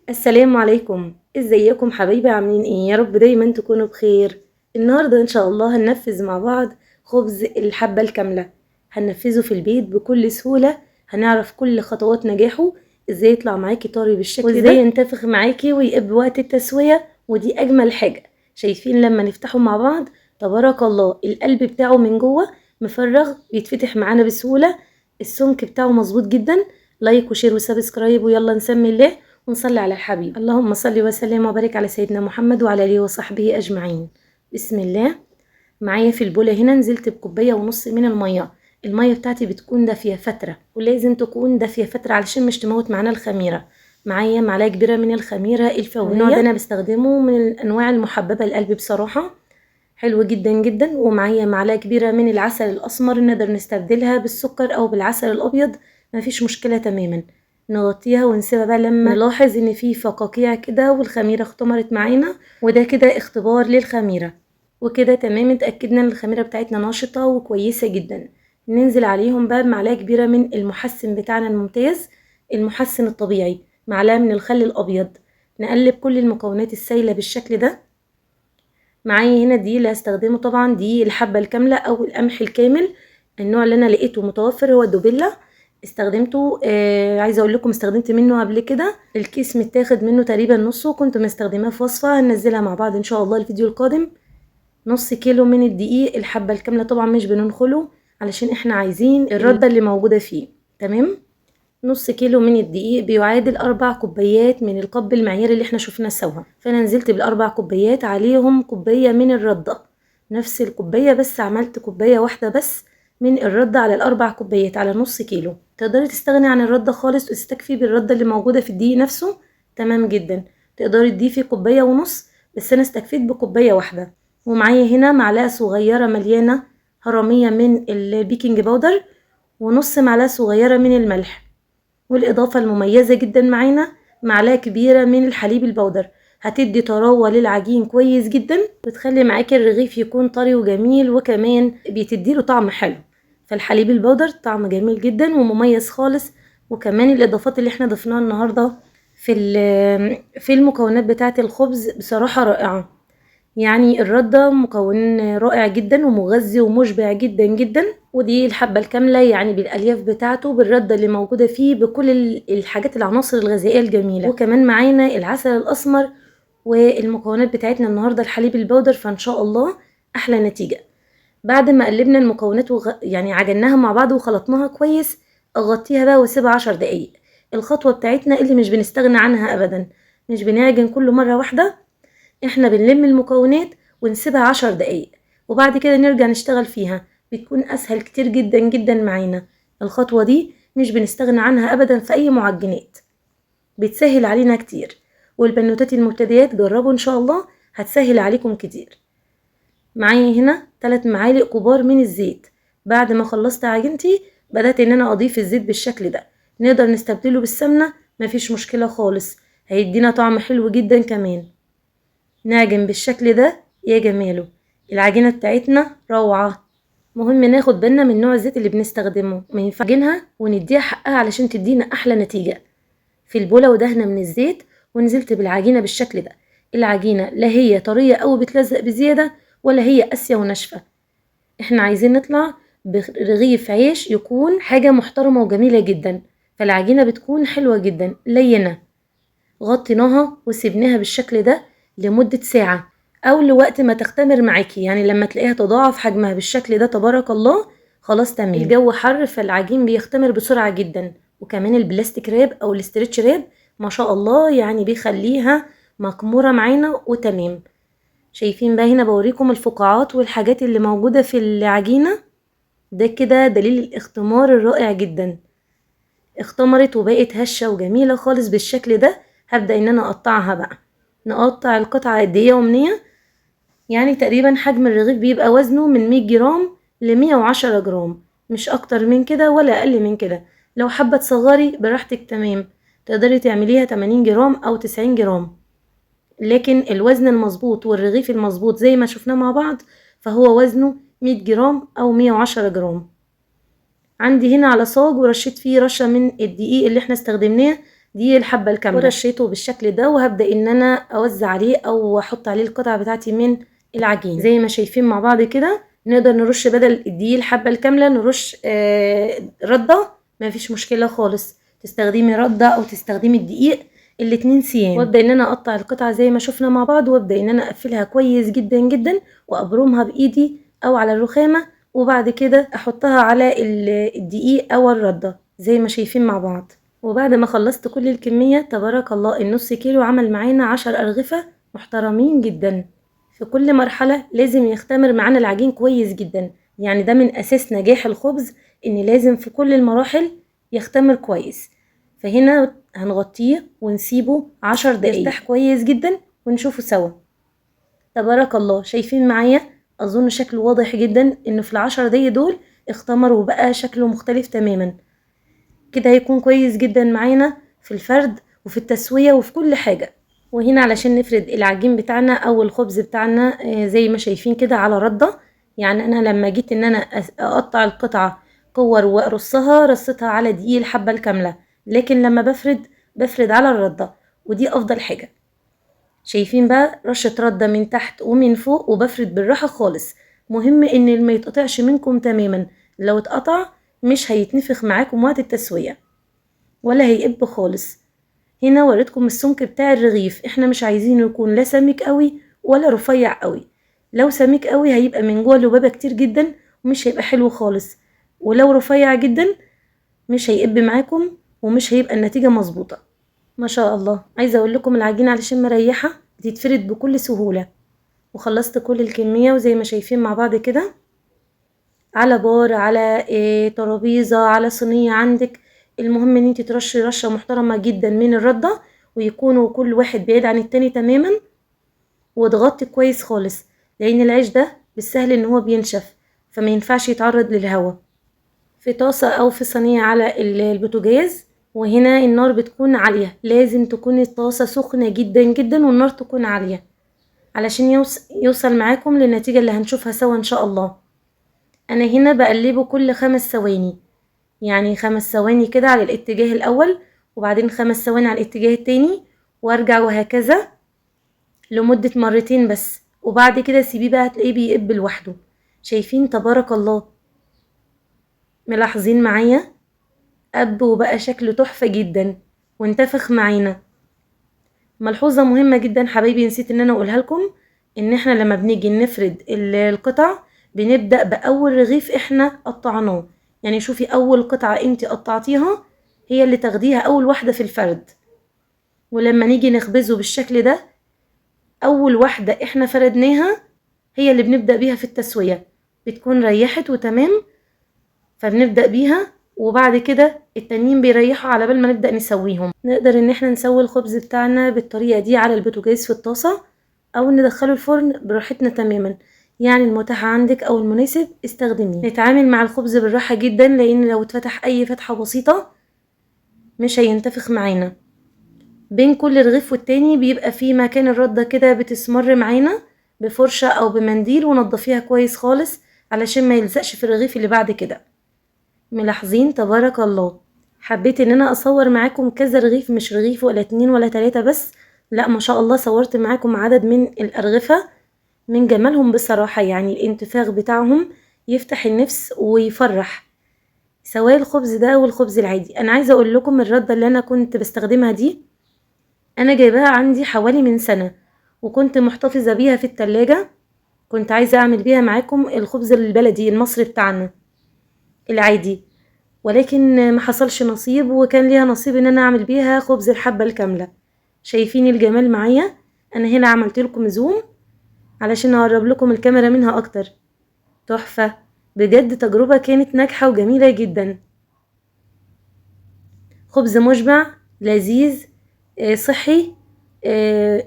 السلام عليكم، ازيكم حبايبي؟ عاملين ايه؟ يا رب دايما تكونوا بخير. النهارده ان شاء الله هننفذ مع بعض خبز الحبة الكاملة. هننفذه في البيت بكل سهولة. هنعرف كل خطوات نجاحه، ازاي يطلع معاكي طري بالشكل ده، وازاي ينتفخ معاكي ويقب وقت التسوية. ودي اجمل حاجة. شايفين لما نفتحه مع بعض؟ تبارك الله، القلب بتاعه من جوه مفرغ بيتفتح معانا بسهولة. السمك بتاعه مظبوط جدا. لايك وشير وسبسكرايب، ويلا نسمي الله ونصلي على الحبيب. اللهم صل وسلم وبارك على سيدنا محمد وعلى اله وصحبه اجمعين. بسم الله. معايا في البوله هنا نزلت بكوبايه ونص من الميه. الميه بتاعتي بتكون دافيه فتره، ولازم تكون دافيه فتره علشان مش تموت معانا الخميره. معايا معلقه كبيره من الخميره الفوريه، النوع ده انا بستخدمه من الانواع المحببه للقلب بصراحه، حلو جدا جدا. ومعايا معلقه كبيره من العسل الاسمر، نقدر نستبدلها بالسكر او بالعسل الابيض، مفيش مشكله تماما. نغطيها ونسيبها بقى لما نلاحظ ان في فقاقيع كده والخميره اختمرت معانا، وده كده اختبار للخميره. وكده تمام، اتاكدنا ان الخميره بتاعتنا نشطه وكويسه جدا. ننزل عليهم بقى بمعلقه كبيره من المحسن بتاعنا الممتاز، المحسن الطبيعي، معلقه من الخل الابيض. نقلب كل المكونات السائله بالشكل ده. معايا هنا دي اللي هستخدمه، طبعا دي الحبة الكاملة او القمح الكامل. النوع اللي انا لقيته متوفر هو الدوبيلا. استخدمته، عايزه اقول لكم استخدمت منه قبل كده، الكيس متاخد منه تقريبا نصه، كنت مستخدماه في وصفه هننزلها مع بعض ان شاء الله الفيديو القادم. نص كيلو من الدقيق الحبة الكاملة، طبعا مش بننخله علشان احنا عايزين الردة اللي موجودة فيه. تمام. نص كيلو من الدقيق بيعادل 4 كوبايات من القب المعياري اللي احنا شفناه سوا، فانا نزلت ب4 كوبايات عليهم كوباية من الردة. نفس الكوباية، بس عملت كوباية واحدة بس من الردة على ال4 كوبايات على نص كيلو. تقدري تستغني عن الردة خالص وتستكفي بالردة اللي موجودة في الدقيق نفسه، تمام جدا. تقدري تضيفي كوباية ونص، بس انا استكفيت بكوباية واحدة. ومعايا هنا معلقة صغيرة مليانة هرمية من البيكنج باودر، ونص معلقة صغيرة من الملح. والإضافة المميزة جدا معانا معلقة كبيرة من الحليب البودر، هتدي طراوة للعجين كويس جدا، وتخلي معاكي الرغيف يكون طري وجميل، وكمان بتديله طعم حلو. فالحليب البودر طعم جميل جدا ومميز خالص. وكمان الإضافات اللي احنا ضفناها النهاردة في المكونات بتاعة الخبز بصراحة رائعة. يعني الردة مكون رائع جدا ومغذي ومشبع جدا جدا. ودي الحبة الكاملة، يعني بالألياف بتاعته، بالردة اللي موجودة فيه، بكل الحاجات العناصر الغذائية الجميلة. وكمان معانا العسل الأسمر، والمكونات بتاعتنا النهاردة الحليب البودر، فإن شاء الله أحلى نتيجة. بعد ما قلبنا المكونات يعني عجناها مع بعض وخلطناها كويس، أغطيها بقى واسيبها 10 دقايق. الخطوة بتاعتنا اللي مش بنستغنى عنها أبدا، مش بنعجن كل مرة واحدة، احنا بنلم المكونات ونسيبها 10 دقايق، وبعد كده نرجع نشتغل فيها. بتكون اسهل كتير جدا جدا معانا. الخطوة دي مش بنستغنى عنها ابدا في اي معجنات، بتسهل علينا كتير. والبنوتات المبتدئات جربوا ان شاء الله، هتسهل عليكم كتير. معايا هنا 3 معالق كبار من الزيت. بعد ما خلصت عجينتي بدأت ان انا اضيف الزيت بالشكل ده. نقدر نستبدله بالسمنة، مفيش مشكلة خالص، هيدينا طعم حلو جدا كمان. نعجن بالشكل ده يا جماله. العجينة بتاعتنا روعة. مهم ناخد بالنا من نوع الزيت اللي بنستخدمه، ما ينفعش نعجنها ونديها حقها علشان تدينا احلى نتيجة. في البولة ودهنة من الزيت، ونزلت بالعجينة بالشكل ده. العجينة لا هي طرية او بتلزق بزيادة، ولا هي قاسية وناشفة. احنا عايزين نطلع برغيف عيش يكون حاجة محترمة وجميلة جدا، فالعجينة بتكون حلوة جدا لينة. غطيناها وسيبناها بالشكل ده لمدة ساعة، او لوقت ما تختمر معاكي، يعني لما تلاقيها تضاعف حجمها بالشكل ده تبارك الله. خلاص تمام. الجو حر فالعجين بيختمر بسرعة جدا، وكمان البلاستيك راب او الاسترتش راب ما شاء الله يعني بيخليها مكمورة معانا وتمام. شايفين بقى هنا بوريكم الفقاعات والحاجات اللي موجودة في العجينة، ده كده دليل الاختمار الرائع جدا. اختمرت وبقت هشة وجميلة خالص بالشكل ده. هبدأ ان انا اقطعها بقى. نقطع القطعة قد ايه يا أمنية؟ يعني تقريبا حجم الرغيف بيبقى وزنه من 100 جرام ل 110 جرام، مش اكتر من كده ولا اقل من كده. لو حابة تصغري براحتك تمام، تقدري تعمليها 80 جرام او 90 جرام. لكن الوزن المظبوط والرغيف المظبوط زي ما شفناه مع بعض، فهو وزنه 100 جرام او 110 جرام. عندي هنا على صاج ورشيت فيه رشة من الدقيق اللي احنا استخدمناه دي الحبة الكاملة، ورشيته بالشكل ده، وهبدأ ان انا اوزع عليه او احط عليه القطعة بتاعتي من العجين. زي ما شايفين مع بعض كده نقدر نرش بدل دي الحبة الكاملة نرش ردة، ما فيش مشكلة خالص، تستخدمي ردة او تستخدمي الدقيق، الاتنين سيان. وابدأ ان انا اقطع القطعة زي ما شفنا مع بعض، وابدأ ان انا اقفلها كويس جدا جدا وابرمها بايدي او على الرخامة، وبعد كده احطها على الدقيق او الردة زي ما شايفين مع بعض. وبعد ما خلصت كل الكمية تبارك الله النص كيلو عمل معانا 10 أرغفة محترمين جدا. في كل مرحلة لازم يختمر معانا العجين كويس جدا، يعني ده من أساس نجاح الخبز إن لازم في كل المراحل يختمر كويس. فهنا هنغطيه ونسيبه 10 دقايق يرتاح كويس جدا ونشوفه سوا. تبارك الله شايفين معايا، أظن شكله واضح جدا إنه في ال10 دقايق دول اختمر وبقى شكله مختلف تماما. كده هيكون كويس جدا معانا في الفرد وفي التسوية وفي كل حاجة. وهنا علشان نفرد العجين بتاعنا او الخبز بتاعنا زي ما شايفين كده على ردة، يعني انا لما جيت ان انا اقطع القطعة كور وارصها رصتها على دقيق الحبة الكاملة، لكن لما بفرد على الردة، ودي افضل حاجة. شايفين بقى رشة ردة من تحت ومن فوق، وبفرد بالراحة خالص. مهم ان ما يتقطعش منكم تماما، لو اتقطع مش هيتنفخ معاكم وقت التسوية ولا هيقب خالص. هنا وريتكم السمك بتاع الرغيف، احنا مش عايزينه يكون لا سميك قوي ولا رفيع قوي. لو سميك قوي هيبقى من جوه لبابة كتير جدا ومش هيبقى حلو خالص، ولو رفيع جدا مش هيقب معاكم ومش هيبقى النتيجة مظبوطة. ما شاء الله، عايزة اقول لكم العجينة علشان مريحة بتتفرد بكل سهولة. وخلصت كل الكمية، وزي ما شايفين مع بعض كده على بار، على ترابيزة، على صينية عندك، المهم ان انت ترشي رشة محترمة جدا من الردة، ويكونوا كل واحد بعيد عن التاني تماما، وتغطي كويس خالص، لان العيش ده بالسهل ان هو بينشف فما ينفعش يتعرض للهواء. في طاسة او في صينية على البوتاجاز، وهنا النار بتكون عالية، لازم تكون الطاسة سخنة جدا جدا والنار تكون عالية علشان يوصل معاكم للنتيجة اللي هنشوفها سوا ان شاء الله. انا هنا بقلبه كل 5 ثواني، يعني 5 ثواني كده على الاتجاه الاول، وبعدين 5 ثواني على الاتجاه التاني، وارجع وهكذا لمدة مرتين بس، وبعد كده سيبيه بقى هتلاقيه بيقب لوحده. شايفين تبارك الله، ملاحظين معايا قب وبقى شكله تحفة جدا وانتفخ معانا. ملحوظة مهمة جدا حبايبي نسيت ان انا اقولها لكم، ان احنا لما بنيجي نفرد القطع بنبدأ بأول رغيف احنا قطعناه، يعني شوفي اول قطعة انت قطعتيها هي اللي تاخديها اول واحدة في الفرد، ولما نيجي نخبزه بالشكل ده اول واحدة احنا فردناها هي اللي بنبدأ بيها في التسوية، بتكون ريحت وتمام فبنبدأ بيها، وبعد كده التانيين بيريحوا على بال ما نبدأ نسويهم. نقدر ان احنا نسوي الخبز بتاعنا بالطريقة دي على البوتاجاز في الطاسة، او ندخله الفرن براحتنا تماما، يعني المتاح عندك او المناسب استخدميه. نتعامل مع الخبز بالراحة جدا، لان لو اتفتح اي فتحة بسيطة مش هينتفخ معانا. بين كل رغيف والتاني بيبقى فيه مكان الردة كده بتسمر معانا بفرشة او بمنديل، ونضفيها كويس خالص علشان ما يلزقش في الرغيف اللي بعد كده. ملاحظين تبارك الله، حبيت ان انا اصور معاكم كذا رغيف، مش رغيف ولا 2 ولا 3 بس، لا ما شاء الله صورت معاكم عدد من الارغفة من جمالهم بصراحة، يعني الانتفاخ بتاعهم يفتح النفس ويفرح، سواء الخبز ده والخبز العادي. انا عايزة اقول لكم الردة اللي انا كنت بستخدمها دي انا جايباها عندي حوالي من سنة، وكنت محتفظة بيها في التلاجة، كنت عايزة اعمل بيها معاكم الخبز البلدي المصري بتاعنا العادي، ولكن ما حصلش نصيب، وكان ليها نصيب ان انا اعمل بيها خبز الحبة الكاملة. شايفين الجمال معايا؟ انا هنا عملت لكم زوم علشان اقرب لكم الكاميرا منها اكتر. تحفة بجد، تجربة كانت ناجحة وجميلة جدا. خبز مشبع لذيذ صحي،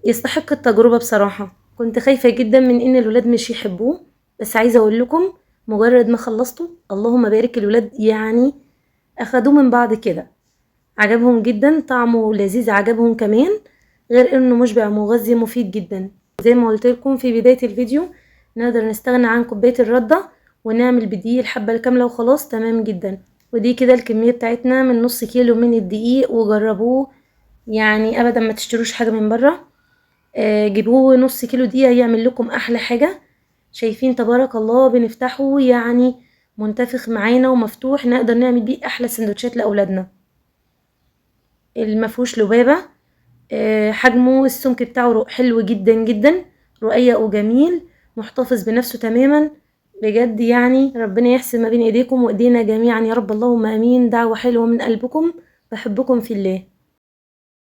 يستحق التجربة بصراحة. كنت خايفة جدا من ان الولاد مش يحبوه، بس عايزة اقول لكم مجرد ما خلصته اللهم بارك الولاد يعني اخدوه من بعض كده، عجبهم جدا، طعمه لذيذ عجبهم كمان، غير انه مشبع مغذي مفيد جدا. زي ما قلت لكم في بداية الفيديو نقدر نستغنى عن كوباية الردة ونعمل بدقيق الحبة الكاملة وخلاص تمام جدا. ودي كده الكمية بتاعتنا من نص كيلو من الدقيق، وجربوه يعني ابدا ما تشتروش حاجة من بره. جيبوه نص كيلو دقيق يعمل لكم احلى حاجة. شايفين تبارك الله بنفتحه يعني منتفخ معانا ومفتوح، نقدر نعمل بيه احلى سندوتشات لاولادنا. المفهوش لبابة. حجمه السمك بتاعه حلو جدا جدا، رقيق وجميل، محتفظ بنفسه تماما. بجد يعني ربنا يحسن ما بين ايديكم وايدينا جميعا يا رب، اللهم امين. دعوة حلوة من قلبكم، بحبكم في الله.